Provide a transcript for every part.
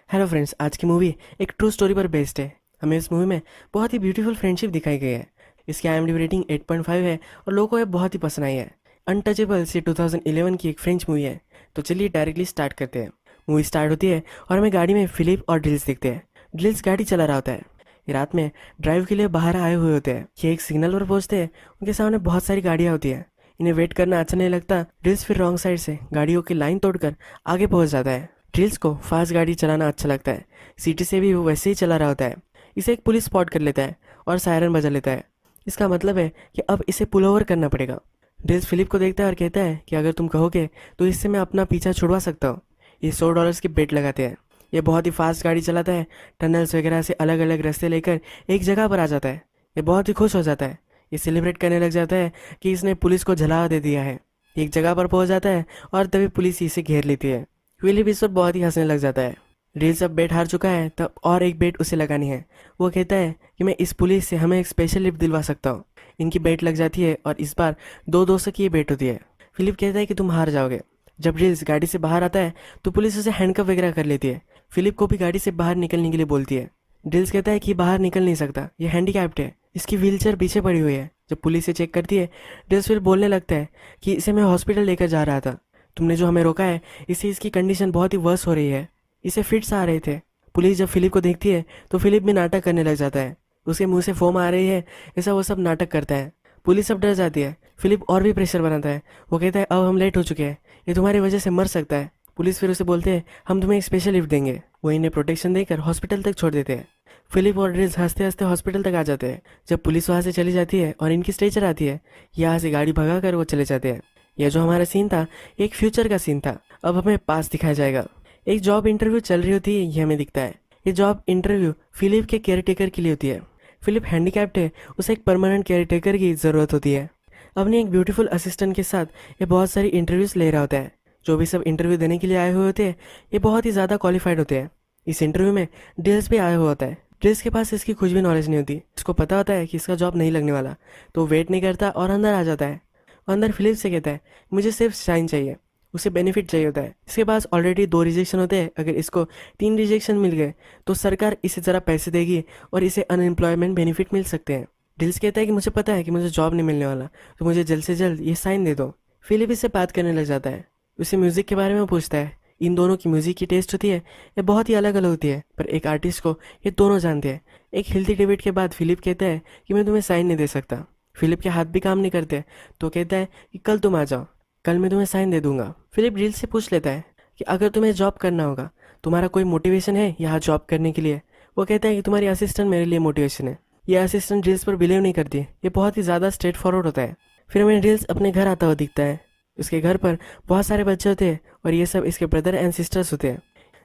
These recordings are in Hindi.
हेलो फ्रेंड्स, आज की मूवी एक ट्रू स्टोरी पर बेस्ड है। हमें इस मूवी में बहुत ही ब्यूटीफुल फ्रेंडशिप दिखाई गई है। इसकी IMDb रेटिंग 8.5 है और लोगों को ये बहुत ही पसंद आई है। अनटचेबल्स ये 2011 की एक फ्रेंच मूवी है। तो चलिए डायरेक्टली स्टार्ट करते हैं। मूवी स्टार्ट होती है और हमें गाड़ी में फिलिप और ड्रिल्स दिखते हैं। ड्रिल्स गाड़ी चला रहा होता है। ये रात में ड्राइव के लिए बाहर आए हुए होते हैं। ये एक सिग्नल पर पहुंचते हैं। उनके सामने बहुत सारी गाड़ियाँ होती है। इन्हें वेट करना अच्छा नहीं लगता। ड्रिल्स फिर रॉन्ग साइड से गाड़ियों की लाइन तोड़कर आगे पहुंच जाता है। ड्रिल्स को फास्ट गाड़ी चलाना अच्छा लगता है। सिटी से भी वो वैसे ही चला रहा होता है। इसे एक पुलिस स्पॉट कर लेता है और सायरन बजा लेता है। इसका मतलब है कि अब इसे पुल ओवर करना पड़ेगा। ड्रिल्स फिलिप को देखता है और कहता है कि अगर तुम कहोगे तो इससे मैं अपना पीछा छुड़वा सकता हूँ। ये $100 की बेट लगाते हैं। ये बहुत ही फास्ट गाड़ी चलाता है। टनल्स वगैरह से अलग अलग रास्ते लेकर एक जगह पर आ जाता है। ये बहुत ही खुश हो जाता है। ये सेलिब्रेट करने लग जाता है कि इसने पुलिस को जला दे दिया है। एक जगह पर पहुंच जाता है और तभी पुलिस इसे घेर लेती है। फिलिप इस पर बहुत ही हंसने लग जाता है। ड्रिल्स अब बेट हार चुका है, तब और एक बेट उसे लगानी है। वो कहता है कि मैं इस पुलिस से हमें एक स्पेशल लिफ्ट दिलवा सकता हूँ। इनकी बेट लग जाती है और इस बार 2-2 की ये बेट होती है। फिलिप कहता है कि तुम हार जाओगे। जब ड्रिल्स गाड़ी से बाहर आता है तो पुलिस उसे हैंडकफ वगैरह कर लेती है। फिलिप को भी गाड़ी से बाहर निकलने के लिए बोलती है। ड्रिल्स कहता है कि बाहर निकल नहीं सकता, ये हैंडीकैप्ड है। इसकी व्हीलचेयर पीछे पड़ी हुई है। जब पुलिस इसे चेक करती है, ड्रिल्स फिर बोलने लगता है कि इसे मैं हॉस्पिटल लेकर जा रहा था। तुमने जो हमें रोका है, इससे इसकी कंडीशन बहुत ही वर्स हो रही है। इसे फिट्स आ रहे थे। पुलिस जब फिलिप को देखती है तो फिलिप भी नाटक करने लग जाता है। उसके मुंह से फोम आ रही है, ऐसा वो सब नाटक करता है। पुलिस अब डर जाती है। फिलिप और भी प्रेशर बनाता है। वो कहता है अब हम लेट हो चुके हैं, ये तुम्हारी वजह से मर सकता है। पुलिस फिर उसे बोलते हैं हम तुम्हें एक स्पेशल लिफ्ट देंगे। वो इन्हें प्रोटेक्शन देकर हॉस्पिटल तक छोड़ देते हैं। फिलिप और ड्रिल्स हंसते हंसते हॉस्पिटल तक आ जाते हैं। जब पुलिस वहाँ से चली जाती है और इनकी स्ट्रेचर आती है, यहाँ से गाड़ी भगा कर वो चले जाते हैं। यह जो हमारा सीन था, एक फ्यूचर का सीन था। अब हमें पास दिखाया जाएगा। एक जॉब इंटरव्यू चल रही होती है, ये हमें दिखता है। ये जॉब इंटरव्यू फिलिप के केयरटेकर के लिए होती है। फिलिप हैंडीकैप्ड है, उसे एक परमानेंट केयरटेकर की ज़रूरत होती है। अपने एक ब्यूटीफुल असिस्टेंट के साथ ये बहुत सारी इंटरव्यूज ले रहा होता है। जो भी सब इंटरव्यू देने के लिए आए हुए होते हैं, ये बहुत ही ज़्यादा क्वालिफाइड होते हैं। इस इंटरव्यू में ड्रिल्स भी आया हुआ होता है। ड्रिल्स के पास इसकी कुछ भी नॉलेज नहीं होती। इसको पता होता है कि इसका जॉब नहीं लगने वाला, तो वेट नहीं करता और अंदर आ जाता है। अंदर फिलिप से कहता है मुझे सिर्फ साइन चाहिए। उसे बेनिफिट चाहिए होता है। इसके पास ऑलरेडी 2 रिजेक्शन होते हैं। अगर इसको 3 रिजेक्शन मिल गए तो सरकार इसे ज़रा पैसे देगी और इसे अनएम्प्लॉयमेंट बेनिफिट मिल सकते हैं। ड्रिल्स कहता है कि मुझे पता है कि मुझे जॉब नहीं मिलने वाला, तो मुझे जल्द से जल्द ये साइन दे दो। फिलिप इससे बात करने लग जाता है। उसे म्यूज़िक के बारे में पूछता है। इन दोनों की म्यूज़िक की टेस्ट होती है, ये बहुत ही अलग अलग होती है, पर एक आर्टिस्ट को ये दोनों जानते हैं। एक हेल्थी डिबेट के बाद फिलिप कहता है कि मैं तुम्हें साइन नहीं दे सकता। फिलिप के हाथ भी काम नहीं करते, तो कहता है कि कल तुम आ जाओ, कल मैं तुम्हें साइन दे दूंगा। फिलिप ड्रिल्स से पूछ लेता है कि अगर तुम्हें जॉब करना होगा, तुम्हारा कोई मोटिवेशन है यहाँ जॉब करने के लिए। वो कहता है कि तुम्हारी असिस्टेंट मेरे लिए मोटिवेशन है। ये असिस्टेंट ड्रिल्स पर बिलीव नहीं करती। ये बहुत ही ज़्यादा स्ट्रेट फॉरवर्ड होता है। फिर हमें ड्रिल्स अपने घर आता हुआ दिखता है। उसके घर पर बहुत सारे बच्चे होते हैं और ये सब इसके ब्रदर एंड सिस्टर्स होते हैं।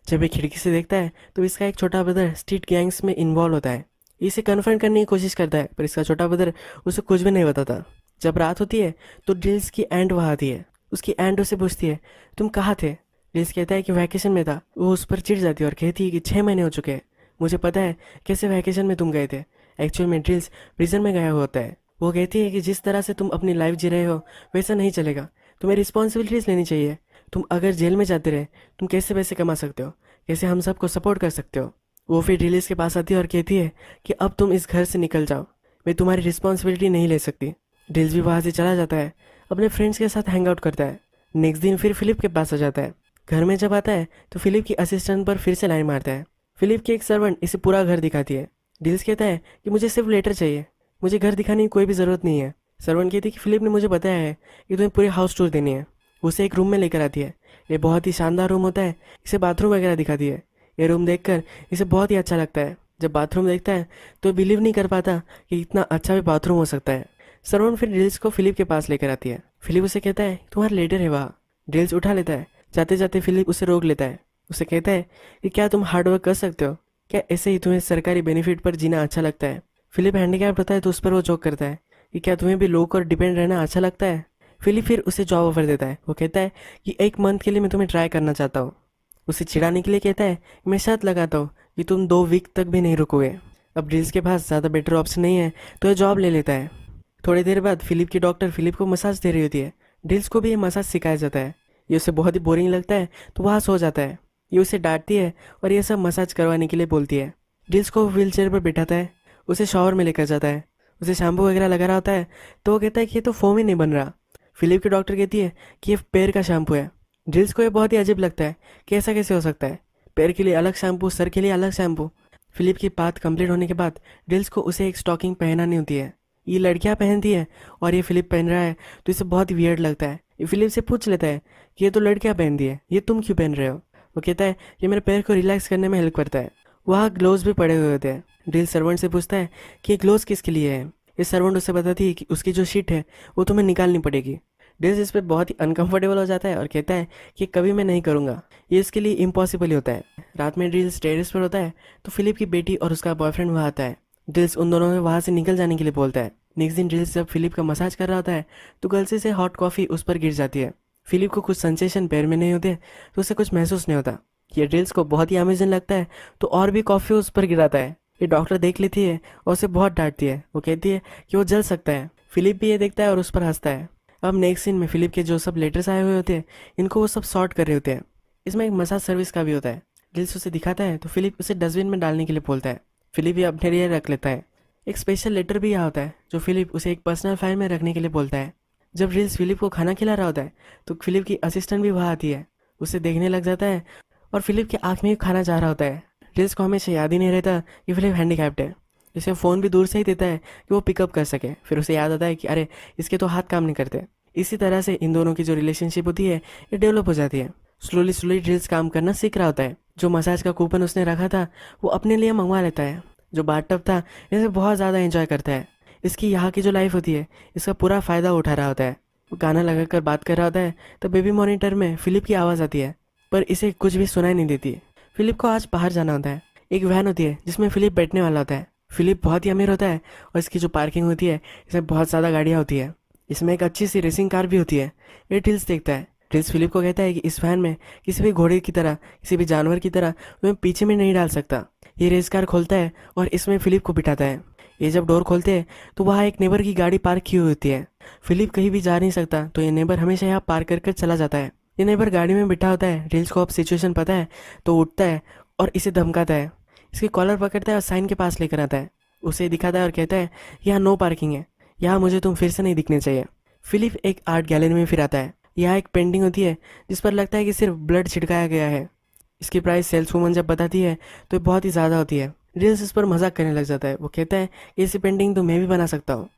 जब ये खिड़की से देखता है तो इसका एक छोटा ब्रदर स्ट्रीट गैंग्स में इन्वॉल्व होता है। इसे कन्फ्रंट करने की कोशिश करता है, पर इसका छोटा ब्रदर उसे कुछ भी नहीं बताता। जब रात होती है तो ड्रिल्स की एंट वहाँ आती है। उसकी एंट उसे पूछती है तुम कहाँ थे। ड्रिल्स कहता है कि वैकेशन में था। वो उस पर चिढ़ जाती है और कहती है कि 6 महीने हो चुके हैं, मुझे पता है कैसे वैकेशन में तुम गए थे। एक्चुअल में ड्रिल्स प्रिजन में गया होता है। वो कहती है कि जिस तरह से तुम अपनी लाइफ जी रहे हो वैसा नहीं चलेगा, तुम्हें रिस्पॉन्सिबिलिटीज़ लेनी चाहिए। तुम अगर जेल में जाते रहे, तुम कैसे पैसे कमा सकते हो, कैसे हम सबको सपोर्ट कर सकते हो। वो फिर ड्रिल्स के पास आती है और कहती है कि अब तुम इस घर से निकल जाओ, मैं तुम्हारी रिस्पॉन्सिबिलिटी नहीं ले सकती। ड्रिल्स भी वहाँ से चला जाता है, अपने फ्रेंड्स के साथ हैंग आउट करता है। नेक्स्ट दिन फिर फिलिप के पास आ जाता है। घर में जब आता है तो फिलिप की असिस्टेंट पर फिर से लाइन मारता है। फिलिप की एक सर्वेंट इसे पूरा घर दिखाती है। ड्रिल्स कहता है कि मुझे सिर्फ लेटर चाहिए, मुझे घर दिखाने की कोई भी ज़रूरत नहीं है। सर्वेंट कहती है कि फिलिप ने मुझे बताया है कि तुम्हें पूरी हाउस टूर देनी है। उसे एक रूम में लेकर आती है। ये बहुत ही शानदार रूम होता है। इसे बाथरूम वगैरह दिखाती है। ये रूम देखकर इसे बहुत ही अच्छा लगता है। जब बाथरूम देखता है तो बिलीव नहीं कर पाता कि इतना अच्छा भी बाथरूम हो सकता है। सर्वेंट फिर ड्रिल्स को फिलिप के पास लेकर आती है। फिलिप उसे कहता है तुम्हारा लेटर है वहाँ। ड्रिल्स उठा लेता है। जाते जाते फिलिप उसे रोक लेता है। उसे कहता है कि क्या तुम हार्डवर्क कर सकते हो, क्या ऐसे ही तुम्हें सरकारी बेनिफिट पर जीना अच्छा लगता है। फिलिप हैंडीकैप होता है तो उस पर वो जोक करता है कि क्या तुम्हें भी लोग पर डिपेंड रहना अच्छा लगता है। फिलिप फिर उसे जॉब ऑफर देता है। वो कहता है कि 1 मंथ के लिए मैं तुम्हें ट्राई करना चाहता हूँ। उसे चिढ़ाने के लिए कहता है मैं शर्त लगाता हूँ कि तुम 2 वीक तक भी नहीं रुकोगे। अब ड्रिल्स के पास ज़्यादा बेटर ऑप्शन नहीं है तो ये जॉब ले लेता है। थोड़ी देर बाद फिलिप की डॉक्टर फिलिप को मसाज दे रही होती है। ड्रिल्स को भी ये मसाज सिखाया जाता है। ये उसे बहुत ही बोरिंग लगता है तो वहाँ सो जाता है। ये उसे डांटती है और ये सब मसाज करवाने के लिए बोलती है। ड्रिल्स को व्हील चेयर पर बिठाता है, उसे शॉवर में लेकर जाता है, उसे शैम्पू वगैरह लगा रहा होता है तो वो कहता है कि ये तो फोम ही नहीं बन रहा। फिलिप की डॉक्टर कहती है कि ये पैर का शैम्पू है। ड्रिल्स को ये बहुत ही अजीब लगता है कि ऐसा कैसे हो सकता है, पैर के लिए अलग शैम्पू, सर के लिए अलग शैम्पू। फिलिप की बात कंप्लीट होने के बाद ड्रिल्स को उसे एक स्टॉकिंग पहनानी होती है। ये लड़कियां पहनती है और ये फिलिप पहन रहा है तो इसे बहुत ही वियर्ड लगता है। ये फिलिप से पूछ लेता है कि ये तो लड़कियां पहनती है, ये तुम क्यों पहन रहे हो। वो कहता है कि मेरे पैर को रिलैक्स करने में हेल्प करता है। वहाँ ग्लोव्स भी पड़े हुए होते हैं। ड्रिल सर्वेंट से पूछता है कि ये ग्लोव्स किसके लिए है। ये सर्वेंट उसे बताती है कि उसकी जो शीट है वो तुम्हें निकालनी पड़ेगी। ड्रिल इस पर बहुत ही अनकंफर्टेबल हो जाता है और कहता है कि कभी मैं नहीं करूँगा, ये इसके लिए इम्पॉसिबल ही होता है। रात में ड्रिल्स टेरेस पर होता है तो फिलिप की बेटी और उसका बॉयफ्रेंड वहाँ आता है। ड्रिल्स उन दोनों में वहाँ से निकल जाने के लिए बोलता है। नेक्स्ट दिन ड्रिल्स जब फिलिप का मसाज कर रहा होता है तो गलती से हॉट कॉफ़ी उस पर गिर जाती है। फिलिप को कुछ सेंसेशन पैर में नहीं होते तो उसे कुछ महसूस नहीं होता। ये ड्रिल्स को बहुत ही अमेजिंग लगता है तो और भी कॉफ़ी उस पर गिराता है। ये डॉक्टर देख लेती है और उसे बहुत डांटती है। वो कहती है कि वो जल सकता है। फिलिप भी ये देखता है और उस पर हंसता है। अब नेक्स्ट सीन में फिलिप के जो सब लेटर्स आए हुए होते हैं इनको वो सब सॉर्ट कर रहे होते हैं। इसमें एक मसाज सर्विस का भी होता है। ड्रिल्स उसे दिखाता है तो फिलिप उसे डस्टबिन में डालने के लिए बोलता है। फिलिप ये अपने लिए रख लेता है। एक स्पेशल लेटर भी यहाँ होता है जो फिलिप उसे एक पर्सनल फाइल में रखने के लिए बोलता है। जब ड्रिल्स फिलिप को खाना खिला रहा होता है तो फिलिप की असिस्टेंट भी वहाँ आती है, उसे देखने लग जाता है और फिलिप की आँख में ही खाना जा रहा होता है। ड्रिल्स को हमेशा याद ही नहीं रहता कि फिलिप हैंडीकैप्ड है। इसे फ़ोन भी दूर से ही देता है कि वो पिकअप कर सके। फिर उसे याद आता है कि अरे इसके तो हाथ काम नहीं करते। इसी तरह से इन दोनों की जो रिलेशनशिप होती है ये डेवलप हो जाती है। स्लोली स्लोली ड्रिल्स काम करना सीख रहा होता है। जो मसाज का कूपन उसने रखा था वो अपने लिए मंगवा लेता है। जो बाथटब था इसे बहुत ज़्यादा एंजॉय करता है। इसकी यहाँ की जो लाइफ होती है इसका पूरा फ़ायदा उठा रहा होता है। वो गाना लगाकर बात कर रहा होता है तो बेबी मॉनिटर में फिलिप की आवाज़ आती है पर इसे कुछ भी सुनाई नहीं देती। फिलिप को आज बाहर जाना होता है। एक वैन होती है जिसमें फिलिप बैठने वाला होता है। फिलिप बहुत ही अमीर होता है और इसकी जो पार्किंग होती है इसमें बहुत ज़्यादा गाड़ियाँ होती है। इसमें एक अच्छी सी रेसिंग कार भी होती है। ये ड्रिल्स देखता है। ड्रिल्स फिलिप को कहता है कि इस वैन में किसी भी घोड़े की तरह, किसी भी जानवर की तरह मैं पीछे में नहीं डाल सकता। ये रेस कार खोलता है और इसमें फिलिप को बिठाता है। ये जब डोर खोलते हैं तो वहाँ एक नेबर की गाड़ी पार्क की हुई होती है। फिलिप कहीं भी जा नहीं सकता तो ये नेबर हमेशा यहाँ पार्क कर चला जाता है। ये नेबर गाड़ी में बिठा होता है। ड्रिल्स को अब सिचुएशन पता है तो उठता है और इसे धमकाता है। इसकी कॉलर पकड़ता है और साइन के पास लेकर आता है। उसे दिखाता है और कहता है यहाँ नो पार्किंग है, यहाँ मुझे तुम फिर से नहीं दिखने चाहिए। फिलिप एक आर्ट गैलरी में फिर आता है। यहाँ एक पेंटिंग होती है जिस पर लगता है कि सिर्फ ब्लड छिड़काया गया है। इसकी प्राइस सेल्स वूमन जब बताती है तो ये बहुत ही ज़्यादा होती है। ड्रिल्स इस पर मजाक करने लग जाता है। वो कहता है कि ऐसी पेंटिंग तो मैं भी बना सकता हूँ।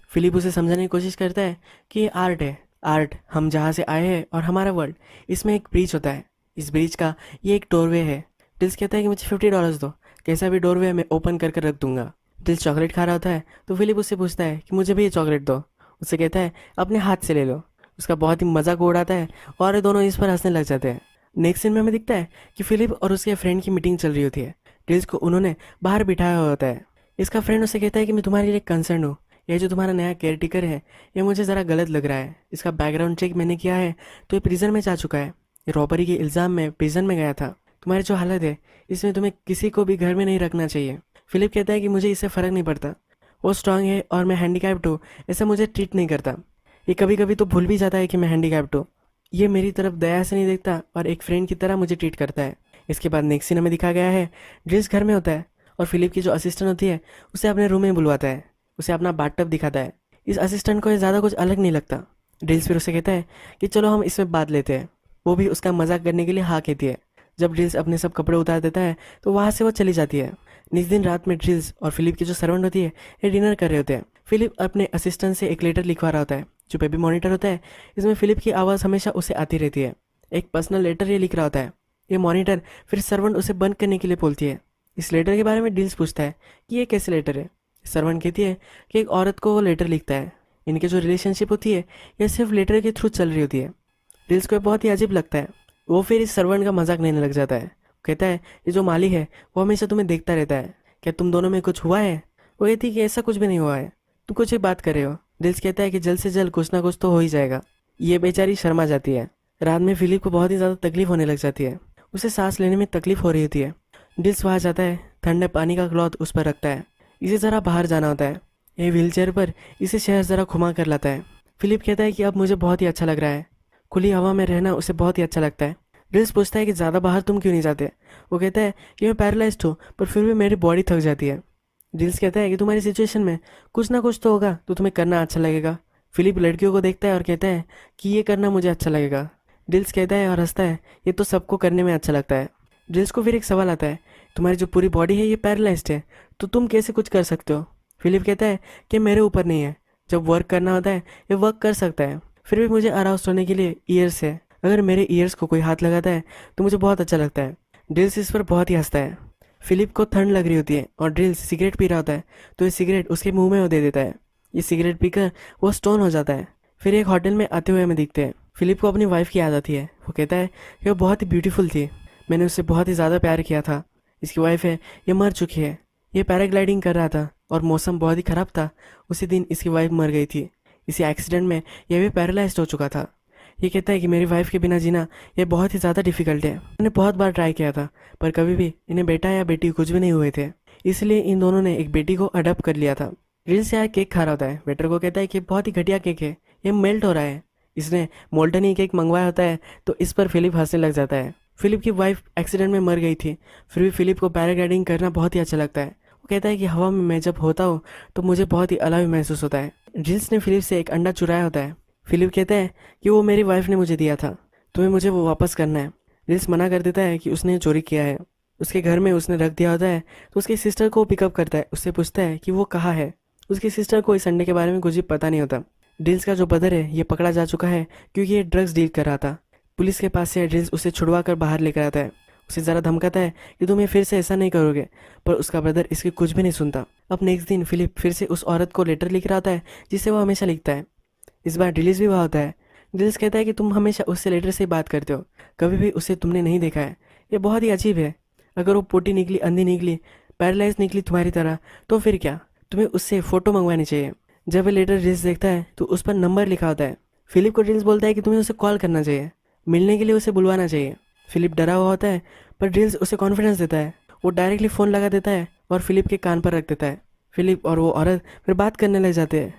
फिलिप उसे समझाने की कोशिश करता है कि ये आर्ट है। आर्ट हम जहाँ से आए हैं और हमारा वर्ल्ड, इसमें एक ब्रिज होता है। इस ब्रिज का ये एक डोरवे है। ड्रिल्स कहता है कि मुझे $50 दो, कैसा भी डोरवे मैं ओपन कर रख दूंगा। ड्रिल्स चॉकलेट खा रहा होता है तो फिलिप उससे पूछता है कि मुझे भी ये चॉकलेट दो। उससे कहता है अपने हाथ से ले लो। उसका बहुत ही मजाक उड़ाता है और ये दोनों इस पर हंसने लग जाते हैं। नेक्स्ट सीन में हमें दिखता है कि फिलिप और उसके फ्रेंड की मीटिंग चल रही होती है। ड्रिल्स को उन्होंने बाहर बिठाया हुआ होता है। इसका फ्रेंड उसे कहता है कि मैं तुम्हारे लिए कंसर्न हूँ। ये जो तुम्हारा नया केयर टेकर है ये मुझे ज़रा गलत लग रहा है। इसका बैकग्राउंड चेक मैंने किया है तो ये प्रिजन में जा चुका है। ये रॉबरी के इल्ज़ाम में प्रिजन में गया था। तुम्हारी जो हालत है इसमें तुम्हें किसी को भी घर में नहीं रखना चाहिए। फिलिप कहता है कि मुझे इससे फ़र्क नहीं पड़ता, वो स्ट्रांग है और मैं हैंडीकैप्ड हूँ, ऐसा मुझे ट्रीट नहीं करता। ये कभी कभी तो भूल भी जाता है कि मैं हैंडीकैप्ड हूँ। ये मेरी तरफ दया से नहीं देखता और एक फ्रेंड की तरह मुझे ट्रीट करता है। इसके बाद नेक्स्ट सीन में दिखा गया है ड्रिल्स घर में होता है और फिलिप की जो असिस्टेंट होती है उसे अपने रूम में बुलवाता है। उसे अपना बाथटब दिखाता है। इस असिस्टेंट को ये ज़्यादा कुछ अलग नहीं लगता। ड्रिल्स फिर उसे कहता है कि चलो हम इसमें बात लेते हैं। वो भी उसका मजाक करने के लिए हाँ कहती है। जब ड्रिल्स अपने सब कपड़े उतार देता है तो वहाँ से वो चली जाती है। नेक्स्ट दिन रात में ड्रिल्स और फिलिप की जो सर्वेंट होती है ये डिनर कर रहे होते हैं। फिलिप अपने असिस्टेंट से एक लेटर लिखवा रहा होता है जो बेबी मॉनिटर होता है। इसमें फिलिप की आवाज़ हमेशा उसे आती रहती है। एक पर्सनल लेटर ये लिख रहा होता है। ये मॉनिटर फिर सर्वेंट उसे बंद करने के लिए बोलती है। इस लेटर के बारे में ड्रिल्स पूछता है कि ये कैसे लेटर है। सर्वेंट कहती है कि एक औरत को वो लेटर लिखता है। इनकी जो रिलेशनशिप होती है ये सिर्फ लेटर के थ्रू चल रही होती है। ड्रिल्स को बहुत ही अजीब लगता है। वो फिर इस सर्वेंट का मजाक लेने लग जाता है। कहता है ये जो माली है वो हमेशा तुम्हें देखता रहता है, क्या तुम दोनों में कुछ हुआ है। वो कहती है कि ऐसा कुछ भी नहीं हुआ है, तुम कुछ ही बात कर रहे हो। ड्रिल्स कहता है कि जल्द से जल्द कुछ ना कुछ तो हो ही जाएगा। ये बेचारी शर्मा जाती है। रात में फिलिप को बहुत ही ज़्यादा तकलीफ होने लग जाती है। उसे सांस लेने में तकलीफ हो रही होती है। ड्रिल्स वहाँ जाता है, ठंडे पानी का क्लॉथ उस पर रखता है। इसे ज़रा बाहर जाना होता है। ये व्हीलचेयर पर इसे शहर ज़रा घुमा कर लाता है। फिलिप कहता है कि अब मुझे बहुत ही अच्छा लग रहा है, खुली हवा में रहना उसे बहुत ही अच्छा लगता है। ड्रिल्स पूछता है कि ज़्यादा बाहर तुम क्यों नहीं जाते। वो कहता है कि मैं पैरालाइज्ड हूँ पर फिर भी मेरी बॉडी थक जाती है। ड्रिल्स कहता है कि तुम्हारी सिचुएशन में कुछ ना कुछ तो होगा तो तुम्हें करना अच्छा लगेगा। फिलिप लड़कियों को देखता है और कहता है कि ये करना मुझे अच्छा लगेगा। ड्रिल्स कहता है और हंसता है ये तो सबको करने में अच्छा लगता है। ड्रिल्स को फिर एक सवाल आता है, तुम्हारी जो पूरी बॉडी है ये पैरालाइज्ड है तो तुम कैसे कुछ कर सकते हो। फिलिप कहता है कि मेरे ऊपर नहीं है, जब वर्क करना होता है ये वर्क कर सकता है। फिर भी मुझे अराउज होने के लिए ईयर्स है, अगर मेरे ईयर्स को कोई हाथ लगाता है तो मुझे बहुत अच्छा लगता है। ड्रिल्स इस पर बहुत ही हंसता है। फिलिप को ठंड लग रही होती है और ड्रिल्स सिगरेट पी रहा होता है तो ये सिगरेट उसके मुंह में वो दे देता है। ये सिगरेट पीकर वो स्टोन हो जाता है। फिर एक होटल में आते हुए हमें दिखते हैं। फिलिप को अपनी वाइफ की याद आती है। वो कहता है कि वो बहुत ही ब्यूटीफुल थी, मैंने उससे बहुत ही ज़्यादा प्यार किया था। इसकी वाइफ है ये मर चुकी है। ये पैराग्लाइडिंग कर रहा था और मौसम बहुत ही ख़राब था। उसी दिन इसकी वाइफ मर गई थी। इसी एक्सीडेंट में यह भी पैरालाइज्ड हो चुका था। ये कहता है कि मेरी वाइफ के बिना जीना ये बहुत ही ज़्यादा डिफ़िकल्ट है। मैंने बहुत बार ट्राई किया था पर कभी भी इन्हें बेटा या बेटी कुछ भी नहीं हुए थे, इसलिए इन दोनों ने एक बेटी को अडॉप्ट कर लिया था। ड्रिल्स यहाँ केक खा रहा होता है। वेटर को कहता है कि बहुत ही घटिया केक है, ये मेल्ट हो रहा है। इसने मोल्टन ही केक मंगवाया होता है तो इस पर फिलिप हंसने लग जाता है। फिलिप की वाइफ एक्सीडेंट में मर गई थी, फिर भी फिलिप को पैराग्लाइडिंग करना बहुत ही अच्छा लगता है। वो कहता है कि हवा में मैं जब होता हूँ तो मुझे बहुत ही अलग महसूस होता है। ड्रिल्स ने फिलिप से एक अंडा चुराया होता है। फिलिप कहता है कि वो मेरी वाइफ ने मुझे दिया था, तुम्हें मुझे वो वापस करना है। ड्रिल्स मना कर देता है कि उसने चोरी किया है, उसके घर में उसने रख दिया होता है। तो उसकी सिस्टर को पिकअप करता है, उससे पूछता है कि वो कहाँ है। उसकी सिस्टर को इस अंडे के बारे में कुछ भी पता नहीं होता। ड्रिल्स का जो ब्रदर है ये पकड़ा जा चुका है क्योंकि ये ड्रग्स डील कर रहा था। पुलिस के पास से ड्रिल्स उसे छुड़वा कर बाहर लेकर आता है। उसे ज़रा धमकाता है कि तुम ये फिर से ऐसा नहीं करोगे, पर उसका ब्रदर इसकी कुछ भी नहीं सुनता। अब नेक्स्ट दिन फिलिप फिर से उस औरत को लेटर लिख रहा होता है जिससे वो हमेशा लिखता है। इस बार ड्रिल्स भी वहाँ होता है। ड्रिल्स कहता है कि तुम हमेशा उससे लेटर से बात करते हो, कभी भी उसे तुमने नहीं देखा है। ये बहुत ही अजीब है, अगर वो पोटी निकली, अंधी निकली, पैरालाइज निकली तुम्हारी तरह तो फिर क्या, तुम्हें उससे फ़ोटो मंगवानी चाहिए। जब वो लेटर ड्रिल्स देखता है तो उस पर नंबर लिखा होता है। फिलिप को ड्रिल्स बोलता है कि तुम्हें उसे कॉल करना चाहिए, मिलने के लिए उसे बुलवाना चाहिए। फिलिप डरा हुआ होता है पर ड्रिल्स उसे कॉन्फिडेंस देता है। वो डायरेक्टली फ़ोन लगा देता है और फिलिप के कान पर रख देता है। फिलिप और वो औरत फिर बात करने लग जाते हैं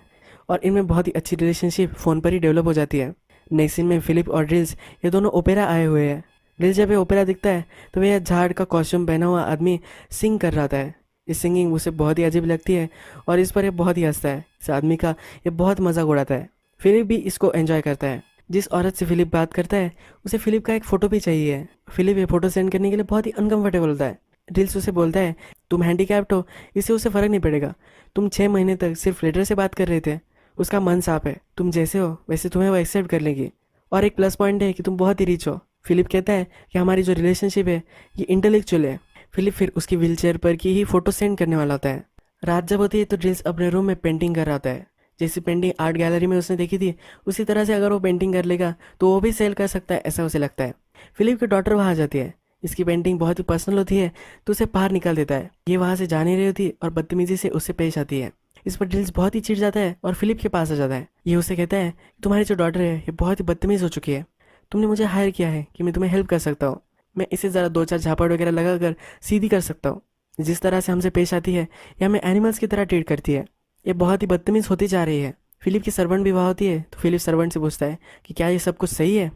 और इनमें बहुत ही अच्छी रिलेशनशिप फ़ोन पर ही डेवलप हो जाती है। नेक्स्ट सीन में फिलिप और ड्रिल्स ये दोनों ओपेरा आए हुए हैं। ड्रिल्स जब ये ओपेरा दिखता है तो वह झाड़ का कॉस्ट्यूम पहना हुआ आदमी सिंग कर रहा था। इस सिंगिंग उसे बहुत ही अजीब लगती है और इस पर यह बहुत ही हंसता है। इस आदमी का ये बहुत मजाक उड़ाता है। फिलिप भी इसको एंजॉय करता है। जिस औरत से फिलिप बात करता है उसे फिलिप का एक फ़ोटो भी चाहिए। फिलिप ये फ़ोटो सेंड करने के लिए बहुत ही अनकंफर्टेबल होता है। ड्रिल्स उसे बोलता है तुम हैंडीकैप्ड हो, इससे उसे फ़र्क नहीं पड़ेगा, तुम 6 महीने तक सिर्फ लेटर से बात कर रहे थे, उसका मन साफ है, तुम जैसे हो वैसे तुम्हें वो एक्सेप्ट कर लेगी। और एक प्लस पॉइंट है कि तुम बहुत ही रिच हो। फिलिप कहता है कि हमारी जो रिलेशनशिप है ये इंटेलेक्चुअल है। फिलिप फिर उसकी व्हीलचेयर पर की ही फ़ोटो सेंड करने वाला होता है। रात जब होती है तो ड्रिल्स अपने रूम में पेंटिंग कर रहा होता है। जैसी पेंटिंग आर्ट गैलरी में उसने देखी थी उसी तरह से अगर वो पेंटिंग कर लेगा तो वो भी सेल कर सकता है, ऐसा उसे लगता है। फिलिप की डॉटर वहाँ आ जाती है। इसकी पेंटिंग बहुत ही पर्सनल होती है तो उसे बाहर निकाल देता है। ये वहाँ से जा नहीं रही होती और बदतमीजी से उससे पेश आती है। इस पर ड्रिल्स बहुत ही चिढ़ जाता है और फिलिप के पास आ जाता है। ये उसे कहता है तुम्हारी जो डॉटर है ये बहुत ही बदतमीज हो चुकी है, तुमने मुझे हायर किया है कि मैं तुम्हें हेल्प कर सकता हूँ, मैं इसे ज़रा 2-4 झापड़ वगैरह लगा कर सीधी कर सकता हूँ। जिस तरह से हमसे पेश आती है ये हमें एनिमल्स की तरह ट्रीट करती है, ये बहुत ही बदतमीज होती जा रही है। फिलिप की सर्वेंट भी वहाँ होती है तो फिलिप सर्वेंट से पूछता है कि क्या ये सब कुछ सही है।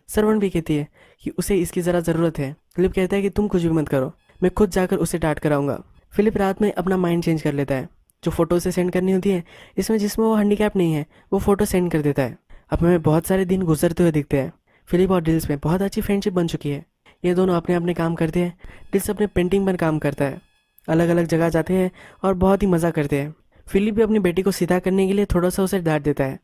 सर्वेंट भी कहती है कि उसे इसकी ज़रा ज़रूरत है। फिलिप कहता है कि तुम कुछ भी मत करो, मैं खुद जाकर उसे डांट कर आऊँगा। फिलिप रात में अपना माइंड चेंज कर लेता है। जो फ़ोटो उसे सेंड करनी होती है इसमें जिसमें वो हैंडीकैप नहीं है वो फ़ोटो सेंड कर देता है। अब हमें बहुत सारे दिन गुजरते हुए दिखते हैं। फिलिप और ड्रिल्स में बहुत अच्छी फ्रेंडशिप बन चुकी है। ये दोनों अपने अपने काम करते हैं। ड्रिल्स अपने पेंटिंग पर काम करता है, अलग अलग जगह जाते हैं और बहुत ही मज़ा करते हैं। फिलिप भी अपनी बेटी को सीधा करने के लिए थोड़ा सा उसे डांट देता है।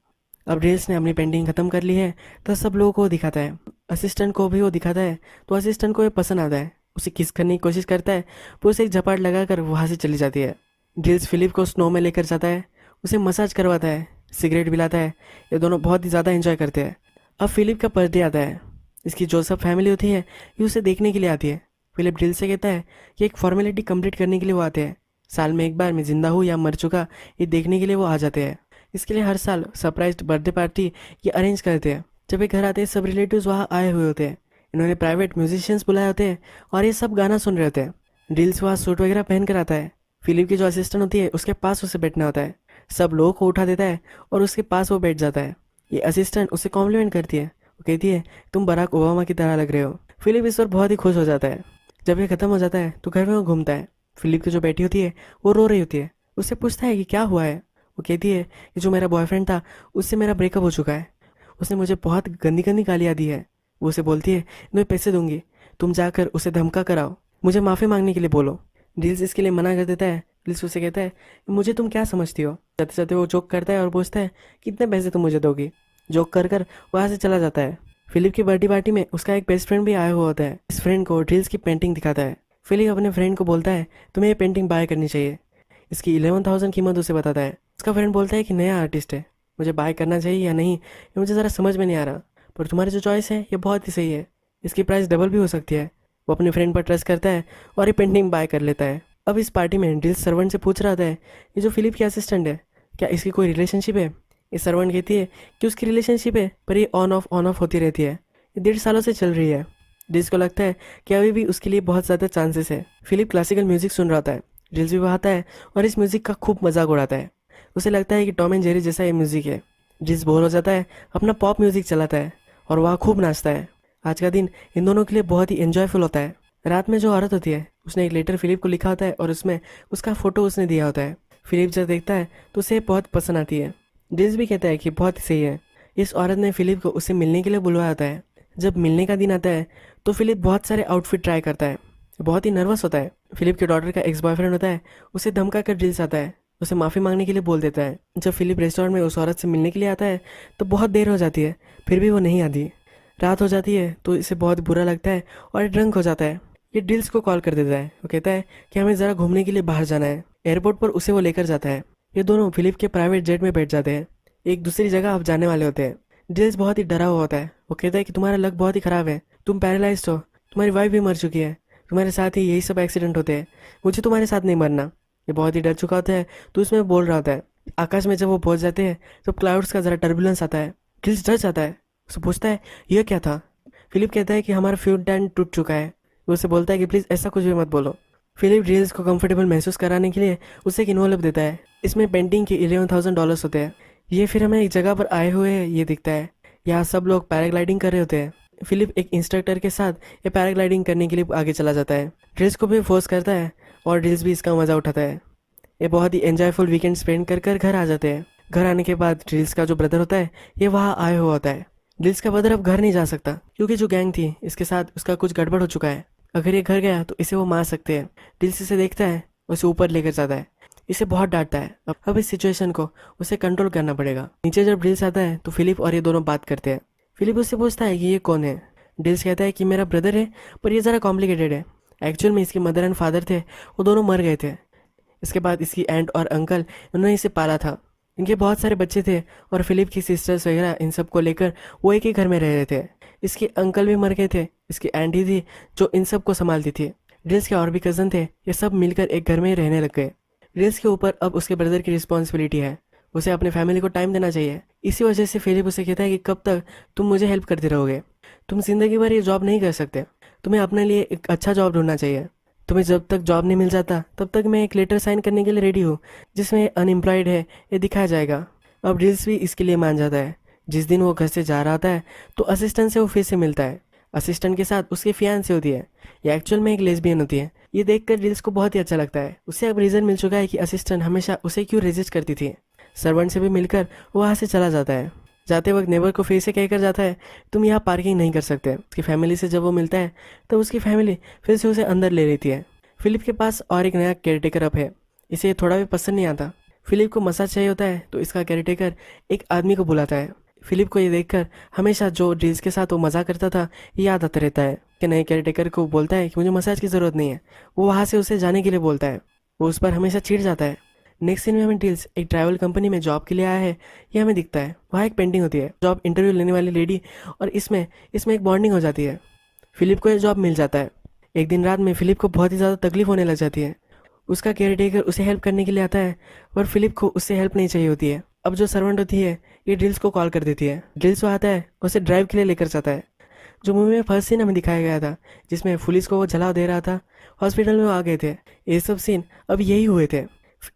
अब ड्रिल्स ने अपनी पेंटिंग ख़त्म कर ली है तो सब लोगों को दिखाता है, असिस्टेंट को भी वो दिखाता है तो असिस्टेंट को ये पसंद आता है। उसे किस करने की कोशिश करता है पर उसे एक झपाट लगाकर वहाँ से चली जाती है। ड्रिल्स फिलिप को स्नो में लेकर जाता है, उसे मसाज करवाता है, सिगरेट पिलाता है। ये दोनों बहुत ही ज़्यादा एंजॉय करते हैं। अब फिलिप का बर्थडे आता है। इसकी जो सब फैमिली होती है ये उसे देखने के लिए आती है। फिलिप ड्रिल्स से कहता है कि एक फॉर्मेलिटी कंप्लीट करने के लिए वो आते हैं। साल में एक बार मैं ज़िंदा हूँ या मर चुका ये देखने के लिए वो आ जाते हैं। इसके लिए हर साल सरप्राइज बर्थडे पार्टी ये अरेंज करते हैं। जब ये घर आते हैं सब रिलेटिव्स वहाँ आए हुए होते हैं। इन्होंने प्राइवेट म्यूजिशियंस बुलाए होते हैं और ये सब गाना सुन रहे होते हैं। ड्रिल्स वहाँ सूट वगैरह पहन कर आता है। फिलिप की जो असिस्टेंट होती है उसके पास उसे बैठना होता है। सब लोगों को उठा देता है और उसके पास वो बैठ जाता है। ये असिस्टेंट उसे कॉम्प्लीमेंट करती है, वो कहती है तुम बराक ओबामा की तरह लग रहे हो। फिलिप इस पर बहुत ही खुश हो जाता है। जब ये खत्म हो जाता है तो घर में वो घूमता है। फिलिप की जो बेटी होती है वो रो रही होती है। उससे पूछता है कि क्या हुआ है। वो कहती है कि जो मेरा बॉयफ्रेंड था उससे मेरा ब्रेकअप हो चुका है। उसने मुझे बहुत गंदी गंदी गालियाँ दी है। वो उसे बोलती है मैं पैसे दूंगी, तुम जाकर उसे धमका कराओ, मुझे माफ़ी मांगने के लिए बोलो। डील्स इसके लिए मना कर देता है। डील्स उसे कहता है मुझे तुम क्या समझती हो। जाते जाते वो जोक करता है और पूछता है कितने पैसे तुम मुझे दोगी। जोक कर कर वहाँ से चला जाता है। फिलिप की बर्थडे पार्टी में उसका एक बेस्ट फ्रेंड भी आया हुआ होता है। इस फ्रेंड को ड्रिल्स की पेंटिंग दिखाता है। फिलिप अपने फ्रेंड को बोलता है तुम्हें ये पेंटिंग बाय करनी चाहिए। इसकी 11,000 कीमत उसे बताता है। उसका फ्रेंड बोलता है कि नया आर्टिस्ट है, मुझे बाय करना चाहिए या नहीं ये मुझे ज़रा समझ में नहीं आ रहा, पर तुम्हारी जो चॉइस है ये बहुत ही सही है, इसकी प्राइस डबल भी हो सकती है। वो अपने फ्रेंड पर ट्रस्ट करता है और ये पेंटिंग बाय कर लेता है। अब इस पार्टी में ड्रिल्स सर्वेंट से पूछ रहा था ये जो फिलिप की असिस्टेंट है क्या इसकी कोई रिलेशनशिप है। इस सर्वेंट कहती है कि उसकी रिलेशनशिप है पर ये ऑन ऑफ होती रहती है, ये 1.5 सालों से चल रही है। ड्रिल्स को लगता है कि अभी भी उसके लिए बहुत ज़्यादा चांसेस है। फिलिप क्लासिकल म्यूजिक सुन रहा था। ड्रिल्स भी आता है और इस म्यूजिक का खूब मजाक उड़ाता है। उसे लगता है कि टॉम एंड जेरी जैसा ये म्यूजिक है। ड्रिल्स बोर हो जाता है, अपना पॉप म्यूजिक चलाता है और वह खूब नाचता है। आज का दिन इन दोनों के लिए बहुत ही एंजॉयफुल होता है। रात में जो औरत होती है उसने एक लेटर फिलिप को लिखा होता है और उसमें उसका फोटो उसने दिया होता है। फिलिप जब देखता है तो उसे बहुत पसंद आती है। ड्रिल्स भी कहता है कि बहुत ही सही है। इस औरत ने फिलिप को उससे मिलने के लिए बुलवाया होता है। जब मिलने का दिन आता है तो फिलिप बहुत सारे आउटफिट ट्राई करता है, बहुत ही नर्वस होता है। फिलिप के डॉटर का एक्स बॉयफ्रेंड होता है, उसे धमका कर ड्रिल्स आता है, उसे माफ़ी मांगने के लिए बोल देता है। जब फिलिप रेस्टोरेंट में उस औरत से मिलने के लिए आता है तो बहुत देर हो जाती है, फिर भी वो नहीं आती। रात हो जाती है तो इसे बहुत बुरा लगता है और ड्रंक हो जाता है। ये ड्रिल्स को कॉल कर देता है। वो कहता है कि हमें ज़रा घूमने के लिए बाहर जाना है। एयरपोर्ट पर उसे वो लेकर जाता है। ये दोनों फिलिप के प्राइवेट जेट में बैठ जाते हैं। एक दूसरी जगह अब जाने वाले होते हैं। ड्रिल्स बहुत ही डरा हुआ होता है। वो कहता है कि तुम्हारा लक बहुत ही ख़राब है, तुम पैरालाइज हो, तुम्हारी वाइफ भी मर चुकी है, तुम्हारे साथ ही यही सब एक्सीडेंट होते हैं, मुझे तुम्हारे साथ नहीं मरना। ये बहुत ही डर चुका होता है तो उसमें बोल रहा होता है। आकाश में जब वो पहुंच जाते हैं तो क्लाउड्स का ज़रा टर्बुलेंस आता है। ड्रिल्स डर जाता है, उसे पूछता है यह क्या था। फिलिप कहता है कि हमारा फ्यूल टैंक टूट चुका है। वो उसे बोलता है कि प्लीज़ ऐसा कुछ भी मत बोलो। फिलिप ड्रिल्स को कंफर्टेबल महसूस कराने के लिए उसे एक इन्वॉल्व देता है। इसमें पेंटिंग के $11,000 होते हैं। ये फिर हमें एक जगह पर आए हुए ये दिखता है। यहाँ सब लोग पैराग्लाइडिंग कर रहे होते हैं। फिलिप एक इंस्ट्रक्टर के साथ ये पैराग्लाइडिंग करने के लिए आगे चला जाता है। ड्रिल्स को भी फोर्स करता है और ड्रिल्स भी इसका मज़ा उठाता है। ये बहुत ही एंजॉयफुल वीकेंड स्पेंड कर कर घर आ जाते हैं। घर आने के बाद ड्रिल्स का जो ब्रदर होता है ये वहाँ आया हुआ होता है। ड्रिल्स का ब्रदर अब घर नहीं जा सकता क्योंकि जो गैंग थी इसके साथ उसका कुछ गड़बड़ हो चुका है। अगर ये घर गया तो इसे वो मार सकते हैं। ड्रिल्स इसे देखता है, उसे ऊपर लेकर जाता है, इसे बहुत डांटता है। अब इस सिचुएशन को उसे कंट्रोल करना पड़ेगा। नीचे जब ड्रिल्स आता है तो फिलिप और ये दोनों बात करते हैं। फिलिप उससे पूछता है कि ये कौन है। ड्रिल्स कहता है कि मेरा ब्रदर है, पर ये ज़रा कॉम्प्लिकेटेड है। एक्चुअल में इसके मदर एंड फादर थे, वो दोनों मर गए थे। इसके बाद इसकी एंट और अंकल उन्होंने इसे पाला था। इनके बहुत सारे बच्चे थे और फिलिप की सिस्टर्स वगैरह इन सब को लेकर वो एक ही घर में रह रहे थे। इसके अंकल भी मर गए थे, इसकी आंट ही थी जो इन सब को संभालती थी। ड्रिल्स के और भी कज़न थे, ये सब मिलकर एक घर में ही रहने लग गए। ड्रिल्स के ऊपर अब उसके ब्रदर की रिस्पॉन्सिबिलिटी है, उसे अपने फैमिली को टाइम देना चाहिए। इसी वजह से फिलिप उसे कहता है कि कब तक तुम मुझे हेल्प करते रहोगे, तुम जिंदगी भर ये जॉब नहीं कर सकते, तुम्हें अपने लिए एक अच्छा जॉब ढूंढना चाहिए। तुम्हें जब तक जॉब नहीं मिल जाता तब तक मैं एक लेटर साइन करने के लिए रेडी हूँ जिसमें अनएम्प्लॉयड है ये दिखाया जाएगा। अब ड्रिल्स भी इसके लिए मान जाता है। जिस दिन वो घर से जा रहा था तो असिस्टेंट से वो फिर से मिलता है। असिस्टेंट के साथ उसकी फियांसी होती है, ये एक्चुअल में एक लेस्बियन होती है। ये देखकर ड्रिल्स को बहुत ही अच्छा लगता है। उसे अब रीज़न मिल चुका है कि असिस्टेंट हमेशा उसे क्यों रेजिस्ट करती थी। सर्वेंट से भी मिलकर वो वहाँ से चला जाता है। जाते वक्त नेबर को फिर से कहकर जाता है तुम यहाँ पार्किंग नहीं कर सकते। उसकी फैमिली से जब वो मिलता है तो उसकी फैमिली फिर से उसे अंदर ले लेती है। फिलिप के पास और एक नया केयरटेकर अब है, इसे थोड़ा भी पसंद नहीं आता। फिलिप को मसाज चाहिए होता है तो इसका केयरटेकर एक आदमी को बुलाता है। फिलिप को ये देखकर हमेशा जो ड्रिल्स के साथ वो मज़ा करता था ये याद आता रहता है। कि नए केयरटेकर को बोलता है कि मुझे मसाज की ज़रूरत नहीं है, वो वहाँ से उसे जाने के लिए बोलता है। वो उस पर हमेशा चिढ़ जाता है। नेक्स्ट सीन में हमें ड्रिल्स एक ट्रैवल कंपनी में जॉब के लिए आया है, ये हमें दिखता है। वहाँ एक पेंटिंग होती है, जॉब इंटरव्यू लेने वाली लेडी, और इसमें एक बॉन्डिंग हो जाती है। फिलिप को यह जॉब मिल जाता है। एक दिन रात में फिलिप को बहुत ही ज़्यादा तकलीफ होने लग जाती है। उसका केयरटेकर उसे हेल्प करने के लिए आता है पर फिलिप को उससे हेल्प नहीं चाहिए होती है। अब जो सर्वेंट होती है ये ड्रिल्स को कॉल कर देती है। ड्रिल्स वो आता है, उसे ड्राइव के लिए लेकर जाता है। जो मूवी में फर्स्ट सीन हमें दिखाया गया था जिसमें पुलिस को वो जला दे रहा था, हॉस्पिटल में वो आ गए थे, ये सब सीन अब यही हुए थे।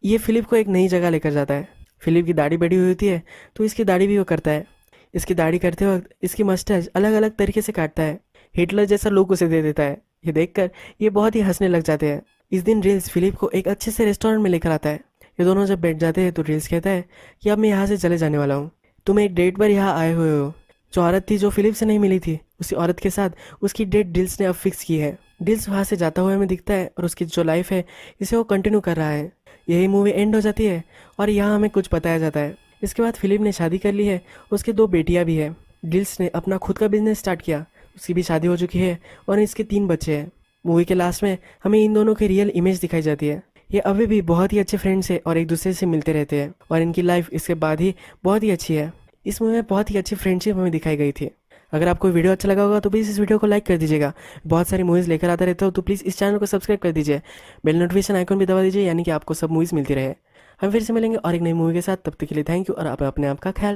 ये फिलिप को एक नई जगह लेकर जाता है। फिलिप की दाढ़ी बड़ी हुई होती है तो इसकी दाढ़ी भी वो करता है। इसकी दाढ़ी करते वक्त इसकी मस्टैच अलग अलग तरीके से काटता है। हिटलर जैसा लुक उसे दे देता है। ये देखकर ये बहुत ही हंसने लग जाते हैं। इस दिन ड्रिल्स फिलिप को एक अच्छे से रेस्टोरेंट में लेकर आता है। ये दोनों जब बैठ जाते हैं तो ड्रिल्स कहता है कि अब मैं यहाँ से चले जाने वाला हूँ, तुम एक डेट पर यहाँ आए हुए हो। जो औरत थी जो फिलिप से नहीं मिली थी, उसी औरत के साथ उसकी डेट ड्रिल्स ने अब फिक्स की है। ड्रिल्स वहाँ से जाता हुआ हमें दिखता है और उसकी जो लाइफ है इसे वो कंटिन्यू कर रहा है। यही मूवी एंड हो जाती है और यहाँ हमें कुछ बताया जाता है। इसके बाद फिलिप ने शादी कर ली है, उसके 2 बेटियाँ भी है। ड्रिल्स ने अपना खुद का बिजनेस स्टार्ट किया, उसकी भी शादी हो चुकी है और इसके 3 बच्चे हैं। मूवी के लास्ट में हमें इन दोनों की रियल इमेज दिखाई जाती है। ये अभी भी बहुत ही अच्छे फ्रेंड्स हैं और एक दूसरे से मिलते रहते हैं और इनकी लाइफ इसके बाद ही बहुत ही अच्छी है। इस मूवी में बहुत ही अच्छी फ्रेंडशिप हमें दिखाई गई थी। अगर आपको वीडियो अच्छा लगा होगा तो प्लीज़ इस वीडियो को लाइक कर दीजिएगा। बहुत सारी मूवीज़ लेकर आता रहता हो तो प्लीज़ इस चैनल को सब्सक्राइब कर दीजिए। बेल नोटिफिकेशन आइकन भी दबा दीजिए, यानी कि आपको सब मूवीज़ मिलती रहे। हम फिर से मिलेंगे और एक नई मूवी के साथ। तब तक के लिए थैंक यू और आप अपने आप का ख्याल